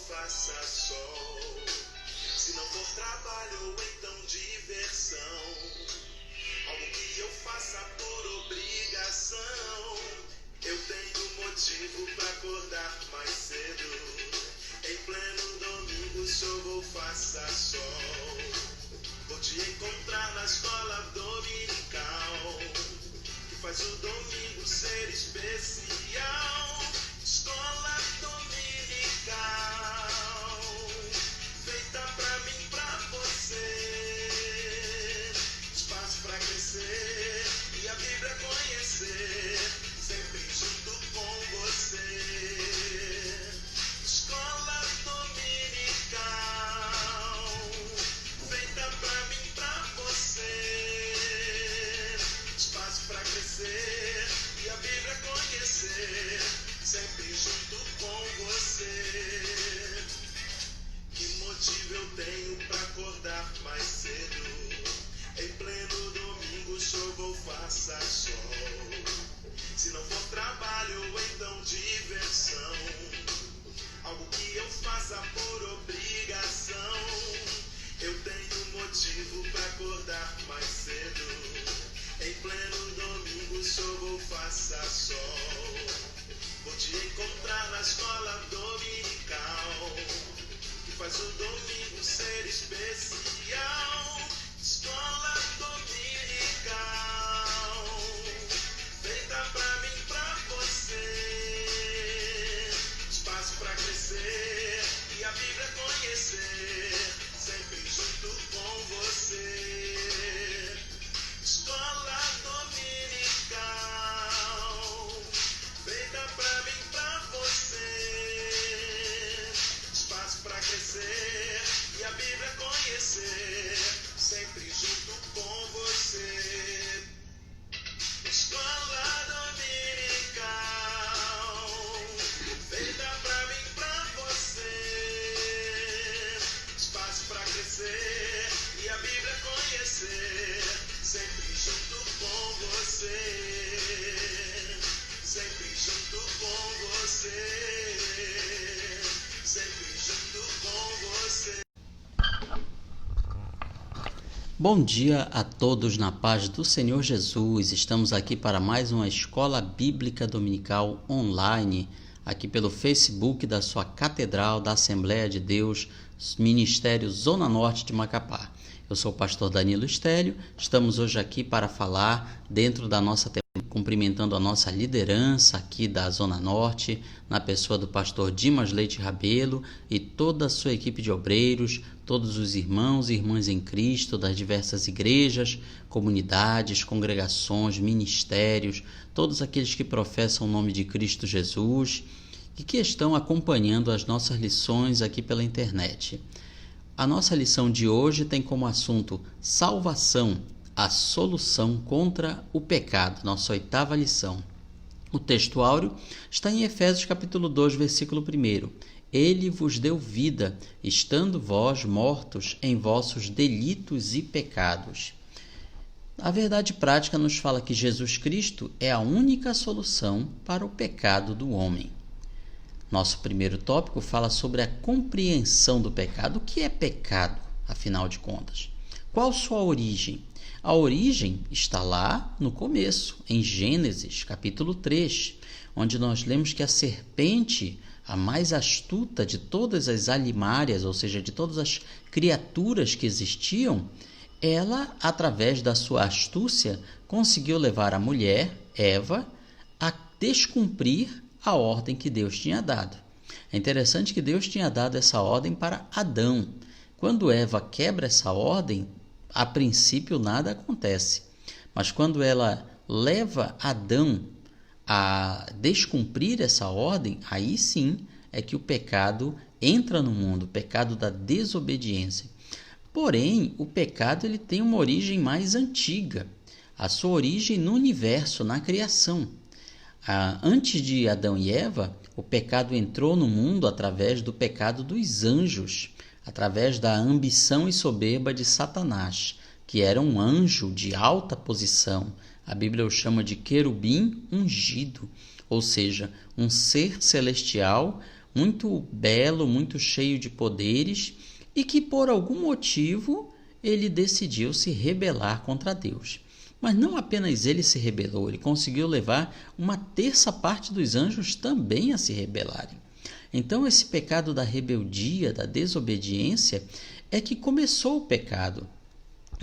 Faça sol, se não for trabalho ou então diversão, algo que eu faça por obrigação. Eu tenho motivo pra acordar mais cedo, em pleno domingo chuva ou faça sol. Vou te encontrar na escola dominical, que faz o domingo ser especial. Escola dominical, feita pra mim, pra você. Espaço pra crescer e a Bíblia conhecer, sempre junto com você. Escola dominical, feita pra mim, pra você. Espaço pra crescer e a Bíblia conhecer, sempre junto com você. Que motivo eu tenho pra acordar mais cedo, em pleno domingo chuva ou faça sol, se não for trabalho ou então diversão, algo que eu faça por obrigação. Eu tenho motivo pra acordar mais cedo, em pleno domingo chuva ou faça sol. Vou te encontrar na escola dominical, que faz o domingo ser especial. Escola dominical, feita pra mim, pra você. Espaço pra crescer e a Bíblia conhecer, sempre junto com você. Escola dominical, feita pra mim, pra você. Espaço pra crescer e a Bíblia conhecer, sempre junto com você. Escola dominical, feita pra mim, pra você. Espaço pra crescer e a Bíblia conhecer, sempre junto com você. Sempre junto com você, sempre junto com você. Bom dia a todos na paz do Senhor Jesus. Estamos aqui para mais uma Escola Bíblica Dominical online, aqui pelo Facebook da sua Catedral da Assembleia de Deus, Ministério Zona Norte de Macapá. Eu sou o pastor Danilo Estélio. Estamos hoje aqui para falar dentro da nossa cumprimentando a nossa liderança aqui da Zona Norte, na pessoa do pastor Dimas Leite Rabelo e toda a sua equipe de obreiros, todos os irmãos e irmãs em Cristo das diversas igrejas, comunidades, congregações, ministérios, todos aqueles que professam o nome de Cristo Jesus e que estão acompanhando as nossas lições aqui pela internet. A nossa lição de hoje tem como assunto salvação, a solução contra o pecado, nossa 8ª lição. O texto áureo está em Efésios capítulo 2, versículo 1. Ele vos deu vida, estando vós mortos em vossos delitos e pecados. A verdade prática nos fala que Jesus Cristo é a única solução para o pecado do homem. Nosso primeiro tópico fala sobre a compreensão do pecado. O que é pecado, afinal de contas? Qual sua origem? A origem está lá no começo, em Gênesis, capítulo 3, onde nós lemos que a serpente, a mais astuta de todas as alimárias, ou seja, de todas as criaturas que existiam, ela, através da sua astúcia, conseguiu levar a mulher, Eva, a descumprir a ordem que Deus tinha dado. É interessante que Deus tinha dado essa ordem para Adão. Quando Eva quebra essa ordem, a princípio nada acontece. Mas quando ela leva Adão a descumprir essa ordem, aí sim é que o pecado entra no mundo, o pecado da desobediência. Porém, o pecado ele tem uma origem mais antiga, a sua origem no universo, na criação. Antes de Adão e Eva, o pecado entrou no mundo através do pecado dos anjos, através da ambição e soberba de Satanás, que era um anjo de alta posição. A Bíblia o chama de querubim ungido, ou seja, um ser celestial muito belo, muito cheio de poderes e que por algum motivo ele decidiu se rebelar contra Deus. Mas não apenas ele se rebelou, ele conseguiu levar uma terça parte dos anjos também a se rebelarem. Então esse pecado da rebeldia, da desobediência, é que começou o pecado.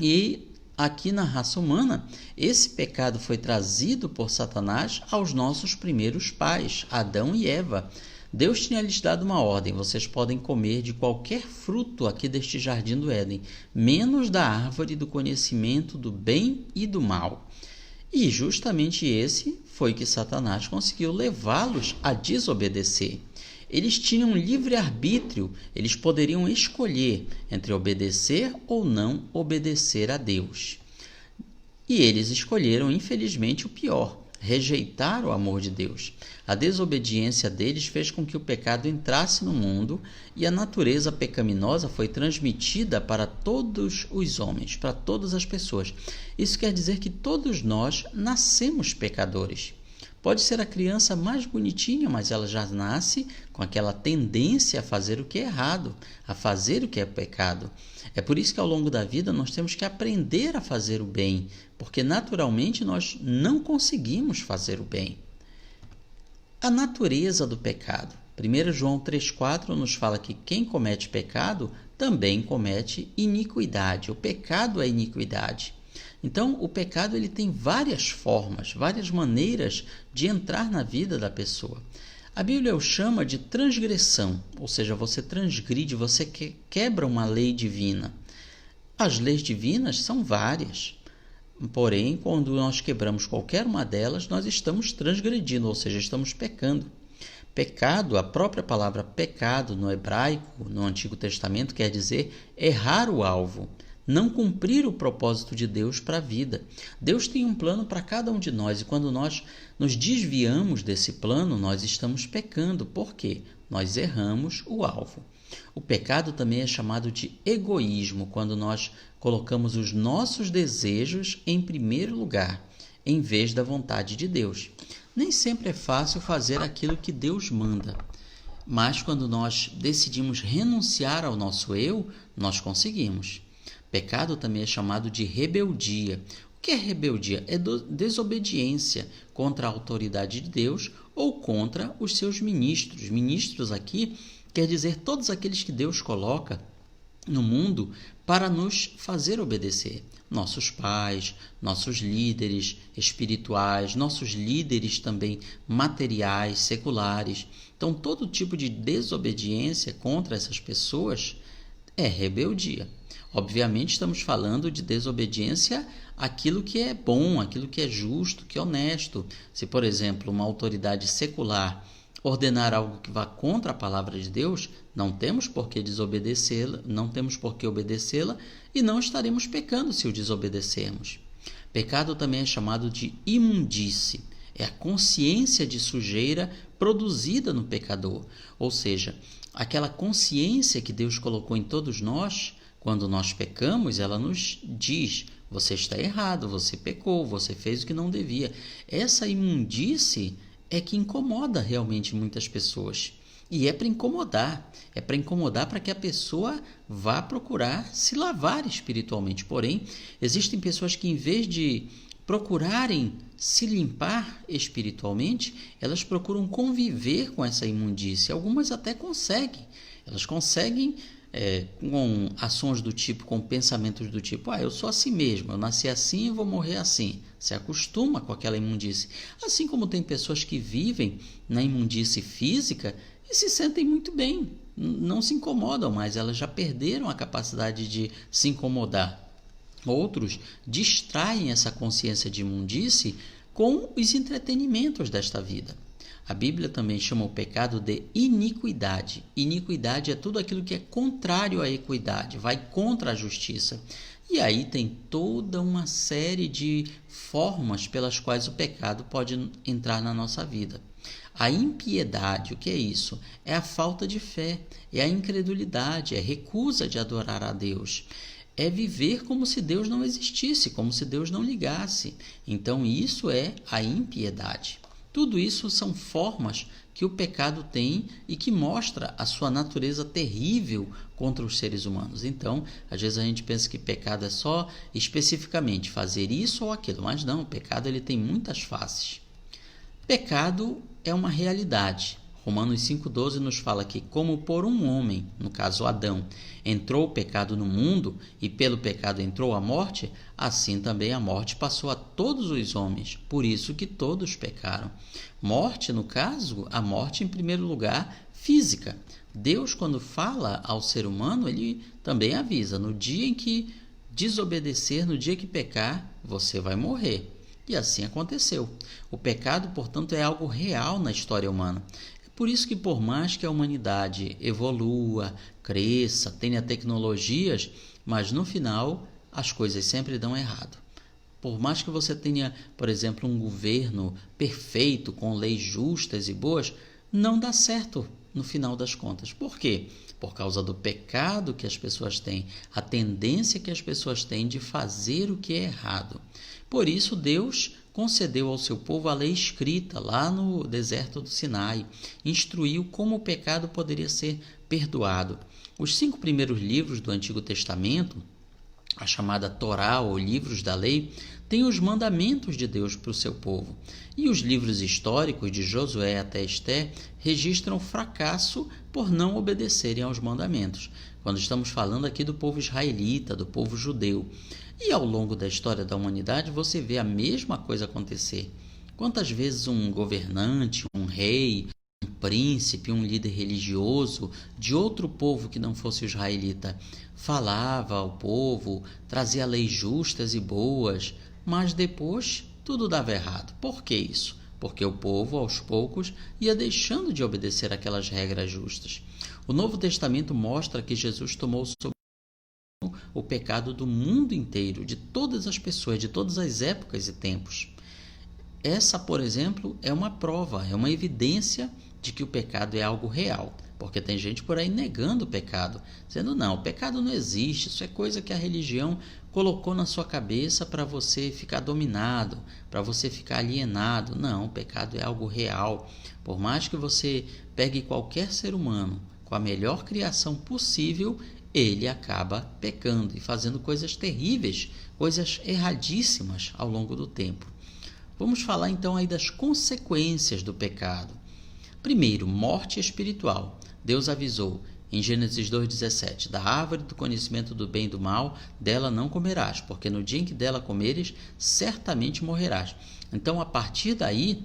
E aqui na raça humana, esse pecado foi trazido por Satanás aos nossos primeiros pais, Adão e Eva. Deus tinha lhes dado uma ordem: vocês podem comer de qualquer fruto aqui deste jardim do Éden, menos da árvore do conhecimento do bem e do mal. E justamente esse foi que Satanás conseguiu levá-los a desobedecer. Eles tinham livre-arbítrio, eles poderiam escolher entre obedecer ou não obedecer a Deus. E eles escolheram, infelizmente, o pior: rejeitar o amor de Deus. A desobediência deles fez com que o pecado entrasse no mundo e a natureza pecaminosa foi transmitida para todos os homens, para todas as pessoas. Isso quer dizer que todos nós nascemos pecadores. Pode ser a criança mais bonitinha, mas ela já nasce com aquela tendência a fazer o que é errado, a fazer o que é pecado. É por isso que ao longo da vida nós temos que aprender a fazer o bem, porque naturalmente nós não conseguimos fazer o bem. A natureza do pecado. 1 João 3,4 nos fala que quem comete pecado também comete iniquidade. O pecado é iniquidade. Então, o pecado ele tem várias formas, várias maneiras de entrar na vida da pessoa. A Bíblia o chama de transgressão, ou seja, você transgride, você quebra uma lei divina. As leis divinas são várias, porém, quando nós quebramos qualquer uma delas, nós estamos transgredindo, ou seja, estamos pecando. Pecado, a própria palavra pecado no hebraico, no Antigo Testamento, quer dizer errar o alvo. Não cumprir o propósito de Deus para a vida. Deus tem um plano para cada um de nós e quando nós nos desviamos desse plano, nós estamos pecando. Por quê? Nós erramos o alvo. O pecado também é chamado de egoísmo, quando nós colocamos os nossos desejos em primeiro lugar, em vez da vontade de Deus. Nem sempre é fácil fazer aquilo que Deus manda, mas quando nós decidimos renunciar ao nosso eu, nós conseguimos. Pecado também é chamado de rebeldia. O que é rebeldia? É desobediência contra a autoridade de Deus ou contra os seus ministros. Ministros aqui quer dizer todos aqueles que Deus coloca no mundo para nos fazer obedecer. Nossos pais, nossos líderes espirituais, nossos líderes também materiais, seculares. Então, todo tipo de desobediência contra essas pessoas é rebeldia. Obviamente, estamos falando de desobediência àquilo que é bom, àquilo que é justo, que é honesto. Se, por exemplo, uma autoridade secular ordenar algo que vá contra a palavra de Deus, não temos por que desobedecê-la, não temos por que obedecê-la e não estaremos pecando se o desobedecermos. Pecado também é chamado de imundície. É a consciência de sujeira produzida no pecador, ou seja, aquela consciência que Deus colocou em todos nós. Quando nós pecamos, ela nos diz: Você está errado, você pecou, você fez o que não devia. Essa imundície é que incomoda realmente muitas pessoas. E é para incomodar para que a pessoa vá procurar se lavar espiritualmente. Porém, existem pessoas que, em vez de procurarem se limpar espiritualmente, elas procuram conviver com essa imundície. Algumas até conseguem. Elas conseguem com ações do tipo, com pensamentos do tipo, eu sou assim mesmo, eu nasci assim e vou morrer assim. Se acostuma com aquela imundície. Assim como tem pessoas que vivem na imundície física e se sentem muito bem, não se incomodam mais, elas já perderam a capacidade de se incomodar. Outros distraem essa consciência de imundície com os entretenimentos desta vida. A Bíblia também chama o pecado de iniquidade. Iniquidade é tudo aquilo que é contrário à equidade, vai contra a justiça. E aí tem toda uma série de formas pelas quais o pecado pode entrar na nossa vida. A impiedade, o que é isso? É a falta de fé, é a incredulidade, é a recusa de adorar a Deus. É viver como se Deus não existisse, como se Deus não ligasse. Então isso é a impiedade. Tudo isso são formas que o pecado tem e que mostra a sua natureza terrível contra os seres humanos. Então, às vezes a gente pensa que pecado é só especificamente fazer isso ou aquilo, mas não, o pecado ele tem muitas faces. Pecado é uma realidade. Romanos 5,12 nos fala que, como por um homem, no caso Adão, entrou o pecado no mundo e pelo pecado entrou a morte, assim também a morte passou a todos os homens, por isso que todos pecaram. Morte, no caso, a morte em primeiro lugar física. Deus, quando fala ao ser humano, ele também avisa, no dia em que desobedecer, no dia que pecar, você vai morrer. E assim aconteceu. O pecado, portanto, é algo real na história humana. Por isso que, por mais que a humanidade evolua, cresça, tenha tecnologias, mas no final as coisas sempre dão errado. Por mais que você tenha, por exemplo, um governo perfeito, com leis justas e boas, não dá certo no final das contas. Por quê? Por causa do pecado que as pessoas têm, a tendência que as pessoas têm de fazer o que é errado. Por isso, Deus concedeu ao seu povo a lei escrita lá no deserto do Sinai, instruiu como o pecado poderia ser perdoado. Os 5 primeiros livros do Antigo Testamento, a chamada Torá ou livros da lei, têm os mandamentos de Deus para o seu povo. E os livros históricos de Josué até Esté registram o fracasso por não obedecerem aos mandamentos. Quando estamos falando aqui do povo israelita, do povo judeu. E ao longo da história da humanidade você vê a mesma coisa acontecer. Quantas vezes um governante, um rei, um príncipe, um líder religioso de outro povo que não fosse o israelita falava ao povo, trazia leis justas e boas, mas depois tudo dava errado. Por que isso? Porque o povo, aos poucos, ia deixando de obedecer aquelas regras justas. O Novo Testamento mostra que Jesus tomou sobre o pecado do mundo inteiro, de todas as pessoas, de todas as épocas e tempos. Essa, por exemplo, é uma prova, é uma evidência de que o pecado é algo real, porque tem gente por aí negando o pecado, dizendo não, o pecado não existe, isso é coisa que a religião colocou na sua cabeça para você ficar dominado, para você ficar alienado. Não, o pecado é algo real. Por mais que você pegue qualquer ser humano com a melhor criação possível, ele acaba pecando e fazendo coisas terríveis, coisas erradíssimas ao longo do tempo. Vamos falar então aí das consequências do pecado. Primeiro, morte espiritual. Deus avisou em Gênesis 2,17, da árvore do conhecimento do bem e do mal, dela não comerás, porque no dia em que dela comeres, certamente morrerás. Então, a partir daí,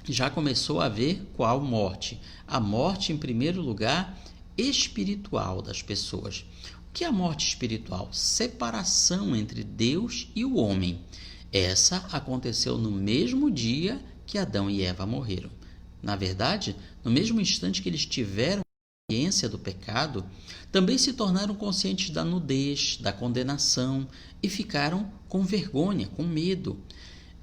já começou a haver qual morte? A morte, em primeiro lugar, espiritual das pessoas. O que é a morte espiritual? Separação entre Deus e o homem. Essa aconteceu no mesmo dia que Adão e Eva morreram. Na verdade, no mesmo instante que eles tiveram a consciência do pecado, também se tornaram conscientes da nudez, da condenação e ficaram com vergonha, com medo.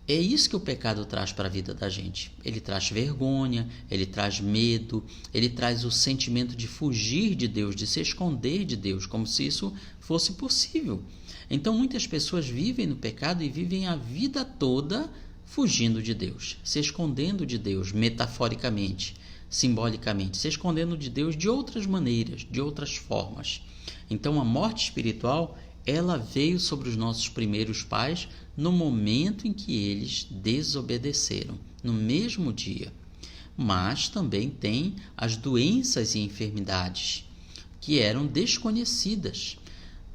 É isso que o pecado traz para a vida da gente. Ele traz vergonha, ele traz medo, ele traz o sentimento de fugir de Deus, de se esconder de Deus, como se isso fosse possível. Então muitas pessoas vivem no pecado e vivem a vida toda fugindo de Deus, se escondendo de Deus, metaforicamente, simbolicamente, se escondendo de Deus de outras maneiras, de outras formas. Então a morte espiritual, ela veio sobre os nossos primeiros pais no momento em que eles desobedeceram, no mesmo dia. Mas também tem as doenças e enfermidades que eram desconhecidas.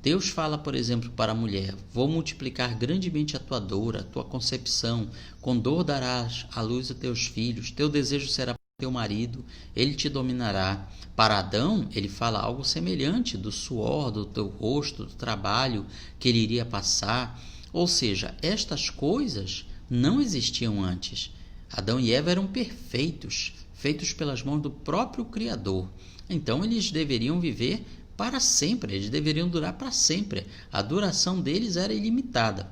Deus fala, por exemplo, para a mulher: vou multiplicar grandemente a tua dor, a tua concepção, com dor darás à luz a teus filhos, teu desejo será teu marido, ele te dominará. Para Adão, ele fala algo semelhante, do suor do teu rosto, do trabalho que ele iria passar. Ou seja, estas coisas não existiam antes. Adão e Eva eram perfeitos, feitos pelas mãos do próprio Criador. Então eles deveriam viver para sempre, eles deveriam durar para sempre. A duração deles era ilimitada.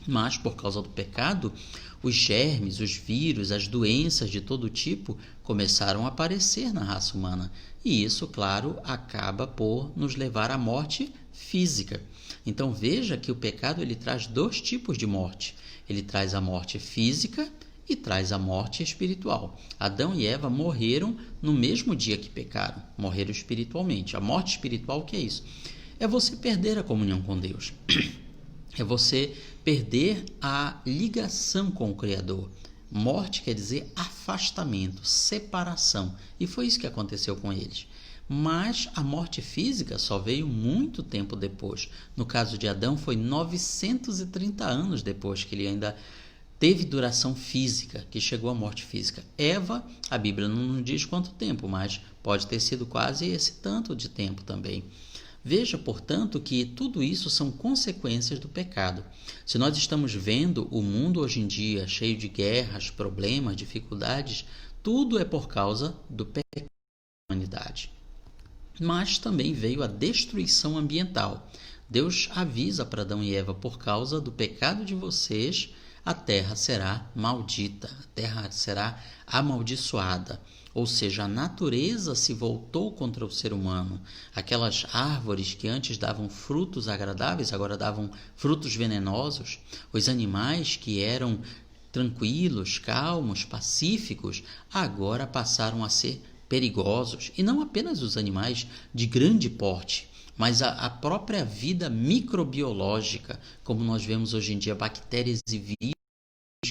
Mas, por causa do pecado, os germes, os vírus, as doenças de todo tipo começaram a aparecer na raça humana. E isso, claro, acaba por nos levar à morte física. Então veja que o pecado ele traz dois tipos de morte. Ele traz a morte física e traz a morte espiritual. Adão e Eva morreram no mesmo dia que pecaram, morreram espiritualmente. A morte espiritual, o que é isso? É você perder a comunhão com Deus. É você perder a ligação com o Criador. Morte quer dizer afastamento, separação. E foi isso que aconteceu com eles. Mas a morte física só veio muito tempo depois. No caso de Adão, foi 930 anos depois que ele ainda teve duração física, que chegou à morte física. Eva, a Bíblia não nos diz quanto tempo, mas pode ter sido quase esse tanto de tempo também. Veja, portanto, que tudo isso são consequências do pecado. Se nós estamos vendo o mundo hoje em dia cheio de guerras, problemas, dificuldades, tudo é por causa do pecado da humanidade. Mas também veio a destruição ambiental. Deus avisa para Adão e Eva: por causa do pecado de vocês, a terra será maldita, a terra será amaldiçoada. Ou seja, a natureza se voltou contra o ser humano. Aquelas árvores que antes davam frutos agradáveis, agora davam frutos venenosos. Os animais que eram tranquilos, calmos, pacíficos, agora passaram a ser perigosos. E não apenas os animais de grande porte, mas a própria vida microbiológica, como nós vemos hoje em dia, bactérias e vírus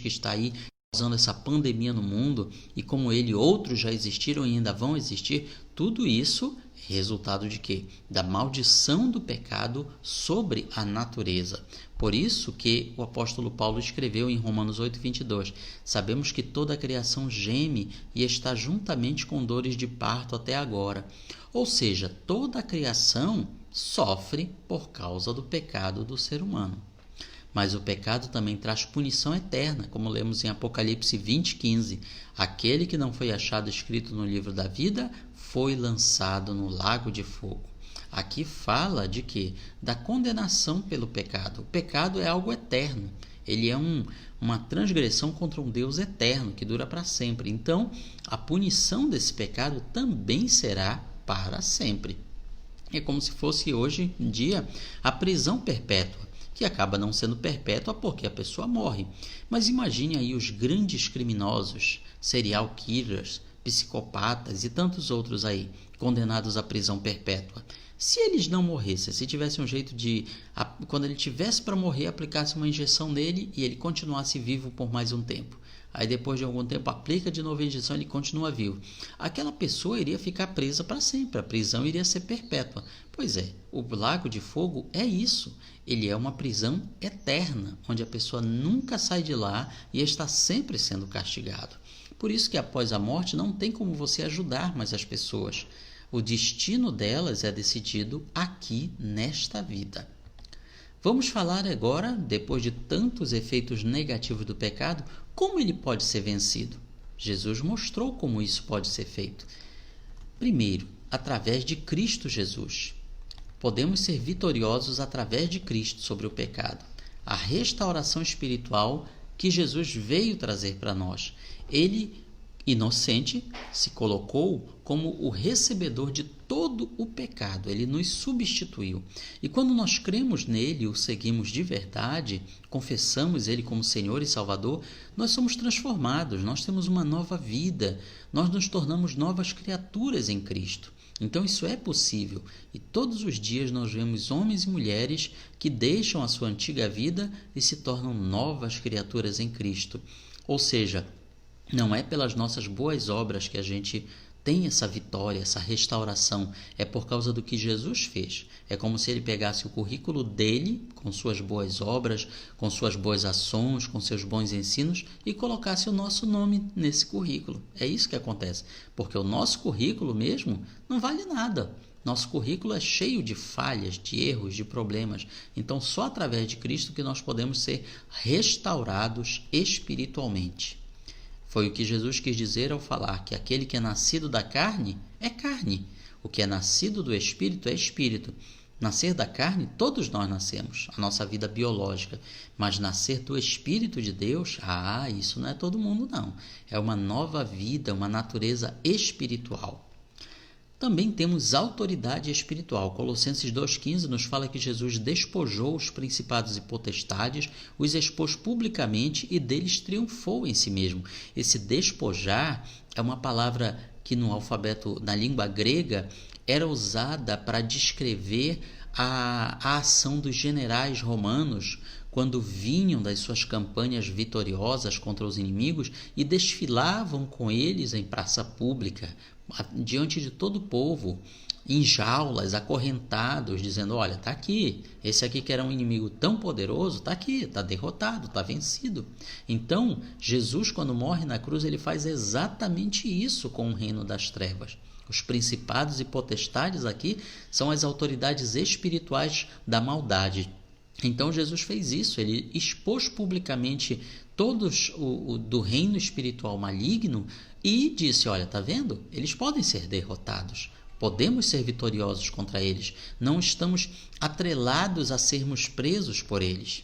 que está aí causando essa pandemia no mundo, e como ele, outros já existiram e ainda vão existir. Tudo isso é resultado de quê? Da maldição do pecado sobre a natureza. Por isso que o apóstolo Paulo escreveu em Romanos 8:22, sabemos que toda a criação geme e está juntamente com dores de parto até agora. Ou seja, toda a criação sofre por causa do pecado do ser humano. Mas o pecado também traz punição eterna, como lemos em Apocalipse 20:15. Aquele que não foi achado escrito no livro da vida foi lançado no lago de fogo. Aqui fala de quê? Da condenação pelo pecado. O pecado é algo eterno. Ele é uma transgressão contra um Deus eterno, que dura para sempre. Então, a punição desse pecado também será para sempre. É como se fosse hoje em dia a prisão perpétua, que acaba não sendo perpétua porque a pessoa morre. Mas imagine aí os grandes criminosos, serial killers, psicopatas e tantos outros aí, condenados à prisão perpétua. Se eles não morressem, se tivesse um jeito de, quando ele tivesse para morrer, aplicasse uma injeção nele e ele continuasse vivo por mais um tempo. Aí depois de algum tempo aplica de novo a injeção e ele continua vivo. Aquela pessoa iria ficar presa para sempre, a prisão iria ser perpétua. Pois é, o lago de fogo é isso. Ele é uma prisão eterna, onde a pessoa nunca sai de lá e está sempre sendo castigado. Por isso que após a morte não tem como você ajudar mais as pessoas. O destino delas é decidido aqui nesta vida. Vamos falar agora, depois de tantos efeitos negativos do pecado, como ele pode ser vencido. Jesus mostrou como isso pode ser feito. Primeiro, através de Cristo Jesus. Podemos ser vitoriosos através de Cristo sobre o pecado. A restauração espiritual que Jesus veio trazer para nós. Ele, inocente, se colocou como o recebedor de todo o pecado. Ele nos substituiu. E quando nós cremos nele, o seguimos de verdade, confessamos ele como Senhor e Salvador, nós somos transformados, nós temos uma nova vida, nós nos tornamos novas criaturas em Cristo. Então isso é possível, e todos os dias nós vemos homens e mulheres que deixam a sua antiga vida e se tornam novas criaturas em Cristo. Ou seja, não é pelas nossas boas obras que a gente tem essa vitória, essa restauração, é por causa do que Jesus fez. É como se ele pegasse o currículo dele, com suas boas obras, com suas boas ações, com seus bons ensinos, e colocasse o nosso nome nesse currículo. É isso que acontece, porque o nosso currículo mesmo não vale nada. Nosso currículo é cheio de falhas, de erros, de problemas. Então, só através de Cristo que nós podemos ser restaurados espiritualmente. Foi o que Jesus quis dizer ao falar que aquele que é nascido da carne é carne. O que é nascido do Espírito é Espírito. Nascer da carne, todos nós nascemos, a nossa vida biológica. Mas nascer do Espírito de Deus, isso não é todo mundo não. É uma nova vida, uma natureza espiritual. Também temos autoridade espiritual. Colossenses 2,15 nos fala que Jesus despojou os principados e potestades, os expôs publicamente e deles triunfou em si mesmo. Esse despojar é uma palavra que no alfabeto, na língua grega, era usada para descrever a ação dos generais romanos quando vinham das suas campanhas vitoriosas contra os inimigos e desfilavam com eles em praça pública, diante de todo o povo, em jaulas, acorrentados, dizendo: olha, está aqui, esse aqui que era um inimigo tão poderoso, está aqui, está derrotado, está vencido. Então, Jesus, quando morre na cruz, ele faz exatamente isso com o reino das trevas. Os principados e potestades aqui são as autoridades espirituais da maldade. Então Jesus fez isso, ele expôs publicamente todos do reino espiritual maligno e disse: olha, está vendo? Eles podem ser derrotados, podemos ser vitoriosos contra eles, não estamos atrelados a sermos presos por eles.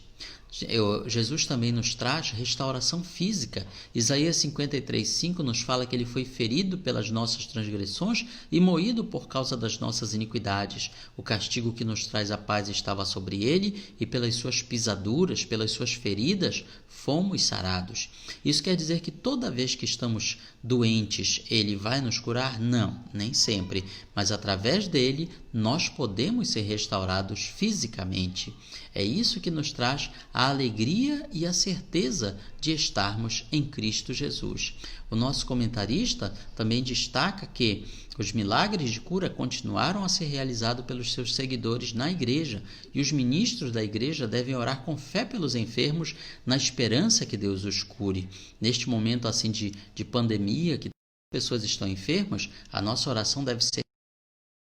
Jesus também nos traz restauração física. Isaías 53,5 nos fala que ele foi ferido pelas nossas transgressões e moído por causa das nossas iniquidades. O castigo que nos traz a paz estava sobre ele e pelas suas pisaduras, pelas suas feridas, fomos sarados. Isso quer dizer que toda vez que estamos doentes, ele vai nos curar? Não, nem sempre. Mas através dele, nós podemos ser restaurados fisicamente. É isso que nos traz a alegria e a certeza de estarmos em Cristo Jesus. O nosso comentarista também destaca que os milagres de cura continuaram a ser realizados pelos seus seguidores na igreja e os ministros da igreja devem orar com fé pelos enfermos na esperança que Deus os cure. Neste momento assim de pandemia, que pessoas estão enfermas, a nossa oração deve ser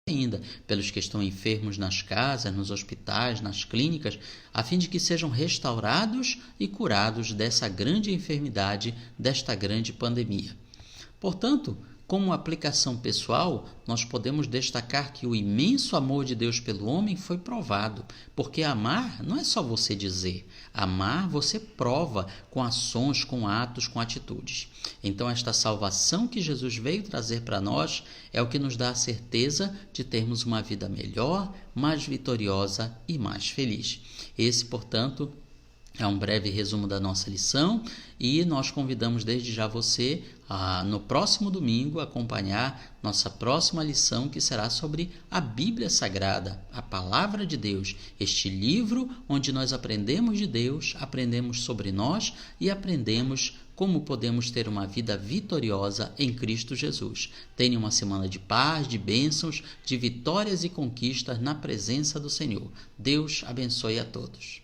ainda pelos que estão enfermos nas casas, nos hospitais, nas clínicas, a fim de que sejam restaurados e curados dessa grande enfermidade, desta grande pandemia. Portanto, como aplicação pessoal, nós podemos destacar que o imenso amor de Deus pelo homem foi provado, porque amar não é só você dizer, amar você prova com ações, com atos, com atitudes. Então esta salvação que Jesus veio trazer para nós é o que nos dá a certeza de termos uma vida melhor, mais vitoriosa e mais feliz. Esse, portanto, é um breve resumo da nossa lição e nós convidamos desde já você a, no próximo domingo, acompanhar nossa próxima lição, que será sobre a Bíblia Sagrada, a Palavra de Deus, este livro onde nós aprendemos de Deus, aprendemos sobre nós e aprendemos como podemos ter uma vida vitoriosa em Cristo Jesus. Tenha uma semana de paz, de bênçãos, de vitórias e conquistas na presença do Senhor. Deus abençoe a todos.